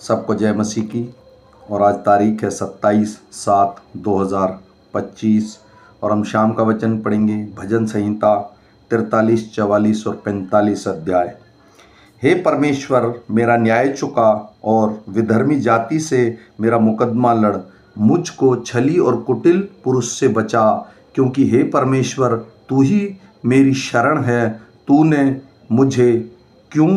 सबको जय मसीह की। और आज तारीख है 27/7/2025 और हम शाम का वचन पढ़ेंगे भजन संहिता 43, 44 और 45 अध्याय। हे परमेश्वर, मेरा न्याय चुका और विधर्मी जाति से मेरा मुकदमा लड़, मुझको छली और कुटिल पुरुष से बचा, क्योंकि हे परमेश्वर तू ही मेरी शरण है। तूने मुझे क्यों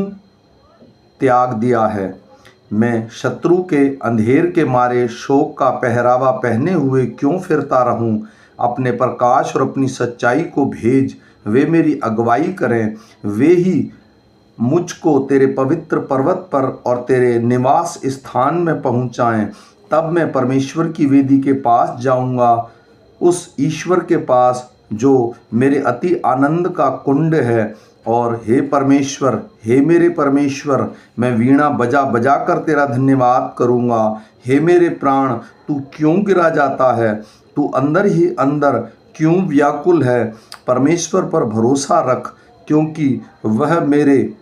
त्याग दिया है? मैं शत्रु के अंधेर के मारे शोक का पहरावा पहने हुए क्यों फिरता रहूं? अपने प्रकाश और अपनी सच्चाई को भेज, वे मेरी अगुवाई करें। वे ही मुझको तेरे पवित्र पर्वत पर और तेरे निवास स्थान में पहुंचाएं। तब मैं परमेश्वर की वेदी के पास जाऊंगा, उस ईश्वर के पास जो मेरे अति आनंद का कुंड है। और हे परमेश्वर, हे मेरे परमेश्वर, मैं वीणा बजा बजा कर तेरा धन्यवाद करूँगा। हे मेरे प्राण, तू क्यों गिरा जाता है? तू अंदर ही अंदर क्यों व्याकुल है? परमेश्वर पर भरोसा रख, क्योंकि वह मेरे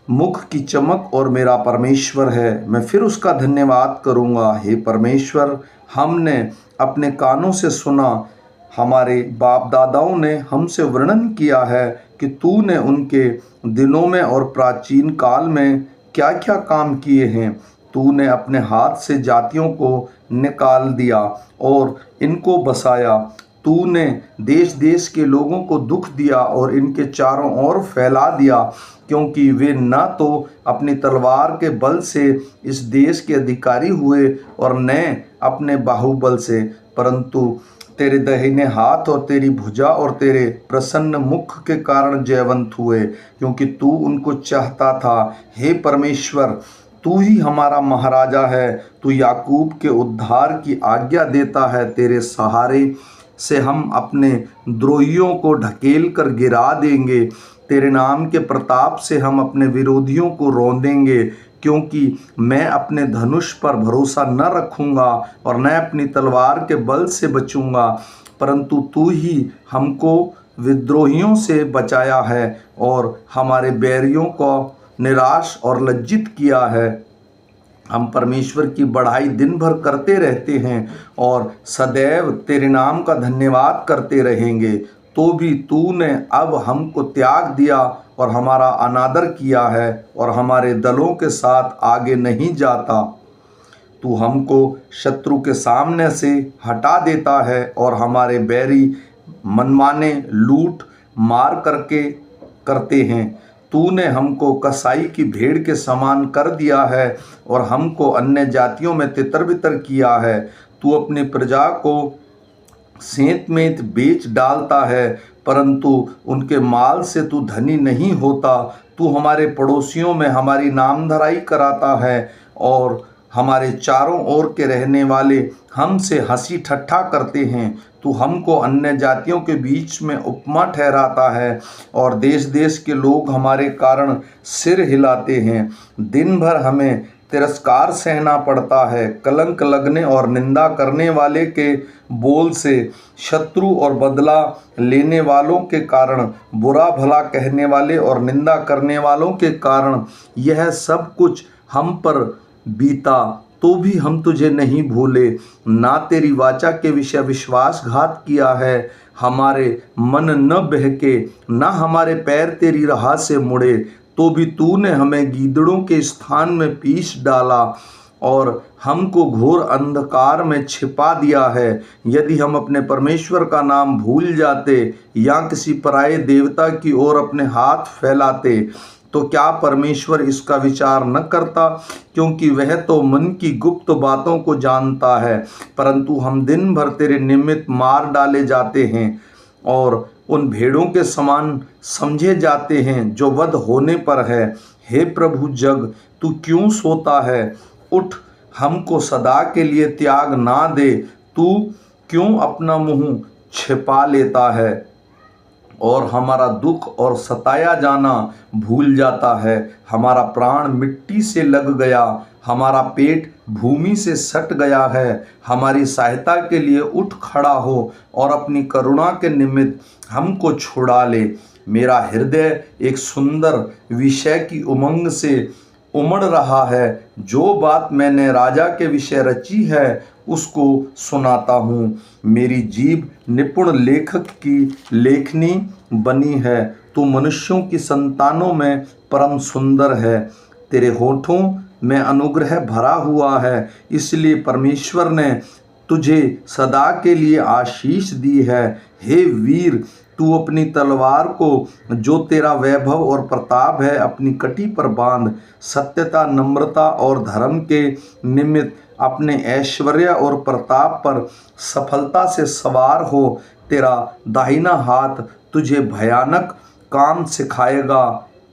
मुख की चमक और मेरा परमेश्वर है। मैं फिर उसका धन्यवाद करूँगा। हे परमेश्वर, हमने अपने कानों से सुना, हमारे बाप दादाओं ने हमसे वर्णन किया है कि तूने उनके दिनों में और प्राचीन काल में क्या क्या काम किए हैं। तूने अपने हाथ से जातियों को निकाल दिया और इनको बसाया। तूने देश देश के लोगों को दुख दिया और इनके चारों ओर फैला दिया, क्योंकि वे न तो अपनी तलवार के बल से इस देश के अधिकारी हुए और न अपने बाहुबल से, परंतु तेरे दाहिने हाथ और तेरी भुजा और तेरे प्रसन्न मुख के कारण जयवंत हुए, क्योंकि तू उनको चाहता था। हे परमेश्वर, तू ही हमारा महाराजा है। तू याकूब के उद्धार की आज्ञा देता है। तेरे सहारे से हम अपने द्रोहियों को ढकेल कर गिरा देंगे। तेरे नाम के प्रताप से हम अपने विरोधियों को रौंदेंगे, क्योंकि मैं अपने धनुष पर भरोसा न रखूँगा और न अपनी तलवार के बल से बचूँगा, परंतु तू ही हमको विद्रोहियों से बचाया है और हमारे बैरियों को निराश और लज्जित किया है। हम परमेश्वर की बढ़ाई दिन भर करते रहते हैं और सदैव तेरे नाम का धन्यवाद करते रहेंगे। तो भी तूने अब हमको त्याग दिया और हमारा अनादर किया है और हमारे दलों के साथ आगे नहीं जाता। तू हमको शत्रु के सामने से हटा देता है और हमारे बैरी मनमाने लूट मार करते हैं। तूने हमको कसाई की भेड़ के समान कर दिया है और हमको अन्य जातियों में तितर बितर किया है। तू अपनी प्रजा को सेंत में बेच डालता है, परंतु उनके माल से तू धनी नहीं होता। तू हमारे पड़ोसियों में हमारी नामधराई कराता है और हमारे चारों ओर के रहने वाले हमसे हंसी ठट्ठा करते हैं। तू हमको अन्य जातियों के बीच में उपमा ठहराता है और देश देश के लोग हमारे कारण सिर हिलाते हैं। दिन भर हमें तिरस्कार सहना पड़ता है। कलंक लगने और निंदा करने वाले के बोल से, शत्रु और बदला लेने वालों के कारण, बुरा भला कहने वाले और निंदा करने वालों के कारण यह सब कुछ हम पर बीता, तो भी हम तुझे नहीं भूले। ना तेरी वाचा के विषय विश्वासघात किया है, हमारे मन न बहके, ना हमारे पैर तेरी राह से मुड़े। तो भी तूने हमें गीदड़ों के स्थान में पीस डाला और हमको घोर अंधकार में छिपा दिया है। यदि हम अपने परमेश्वर का नाम भूल जाते या किसी पराये देवता की ओर अपने हाथ फैलाते, तो क्या परमेश्वर इसका विचार न करता? क्योंकि वह तो मन की गुप्त बातों को जानता है। परंतु हम दिन भर तेरे निमित्त मार डाले जाते हैं और उन भेड़ों के समान समझे जाते हैं जो वध होने पर है। हे प्रभु, जग तू क्यों सोता है? उठ, हमको सदा के लिए त्याग ना दे। तू क्यों अपना मुंह छिपा लेता है और हमारा दुख और सताया जाना भूल जाता है? हमारा प्राण मिट्टी से लग गया, हमारा पेट भूमि से सट गया है। हमारी सहायता के लिए उठ खड़ा हो और अपनी करुणा के निमित्त हमको छुड़ा ले। मेरा हृदय एक सुंदर विषय की उमंग से उमड़ रहा है। जो बात मैंने राजा के विषय रची है उसको सुनाता हूँ। मेरी जीभ निपुण लेखक की लेखनी बनी है। तू मनुष्यों की संतानों में परम सुंदर है। तेरे होठों में अनुग्रह भरा हुआ है, इसलिए परमेश्वर ने तुझे सदा के लिए आशीष दी है। हे वीर, तू अपनी तलवार को, जो तेरा वैभव और प्रताप है, अपनी कटी पर बांध। सत्यता, नम्रता और धर्म के निमित्त अपने ऐश्वर्य और प्रताप पर सफलता से सवार हो। तेरा दाहिना हाथ तुझे भयानक काम सिखाएगा।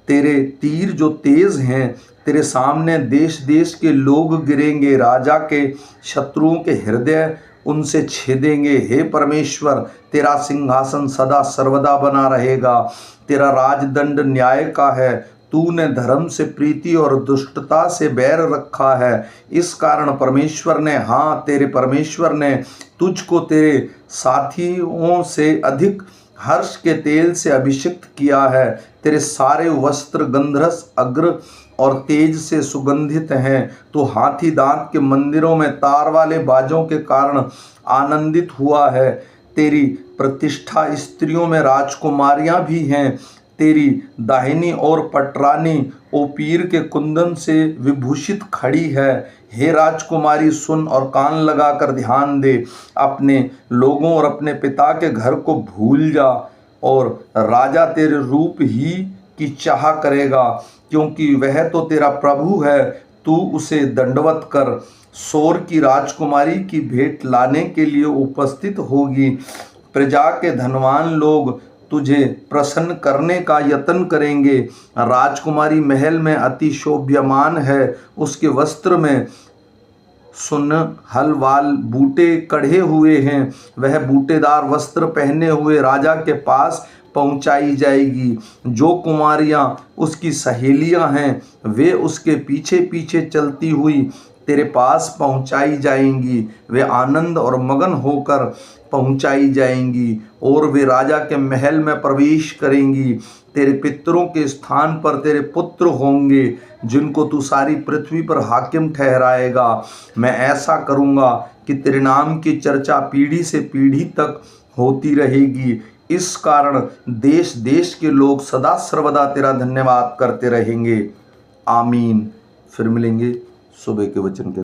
तेरे तीर जो तेज हैं, तेरे सामने देश देश के लोग गिरेंगे। राजा के शत्रुओं के हृदय उनसे छेदेंगे। हे परमेश्वर, तेरा सिंहासन सदा सर्वदा बना रहेगा। तेरा राजदंड न्याय का है। तूने धर्म से प्रीति और दुष्टता से बैर रखा है। इस कारण परमेश्वर ने, हाँ, तेरे परमेश्वर ने तुझको तेरे साथियों से अधिक हर्ष के तेल से अभिषिक्त किया है। तेरे सारे वस्त्र गंधरस, अग्र और तेज से सुगंधित हैं। तो हाथी दांत के मंदिरों में तार वाले बाजों के कारण आनंदित हुआ है। तेरी प्रतिष्ठा स्त्रियों में राजकुमारियां भी हैं। तेरी दाहिनी ओर पटरानी ओपीर के कुंदन से विभूषित खड़ी है। हे राजकुमारी, सुन और कान लगाकर ध्यान दे। अपने लोगों और अपने पिता के घर को भूल जा, और राजा तेरे रूप ही की चाह करेगा, क्योंकि वह तो तेरा प्रभु है। तू उसे दंडवत कर। सोर की राजकुमारी की भेंट लाने के लिए उपस्थित होगी। प्रजा के धनवान लोग तुझे प्रसन्न करने का यत्न करेंगे। राजकुमारी महल में अति शोभ्यमान है। उसके वस्त्र में सुन हलवाल बूटे कढ़े हुए हैं। वह बूटेदार वस्त्र पहने हुए राजा के पास पहुंचाई जाएगी। जो कुमारियां उसकी सहेलियां हैं, वे उसके पीछे पीछे चलती हुई तेरे पास पहुंचाई जाएंगी। वे आनंद और मगन होकर पहुंचाई जाएंगी, और वे राजा के महल में प्रवेश करेंगी। तेरे पितरों के स्थान पर तेरे पुत्र होंगे, जिनको तू सारी पृथ्वी पर हाकिम ठहराएगा। मैं ऐसा करूँगा कि तेरे नाम की चर्चा पीढ़ी से पीढ़ी तक होती रहेगी। इस कारण देश देश के लोग सदा सर्वदा तेरा धन्यवाद करते रहेंगे। आमीन। फिर मिलेंगे सुबह के वचन के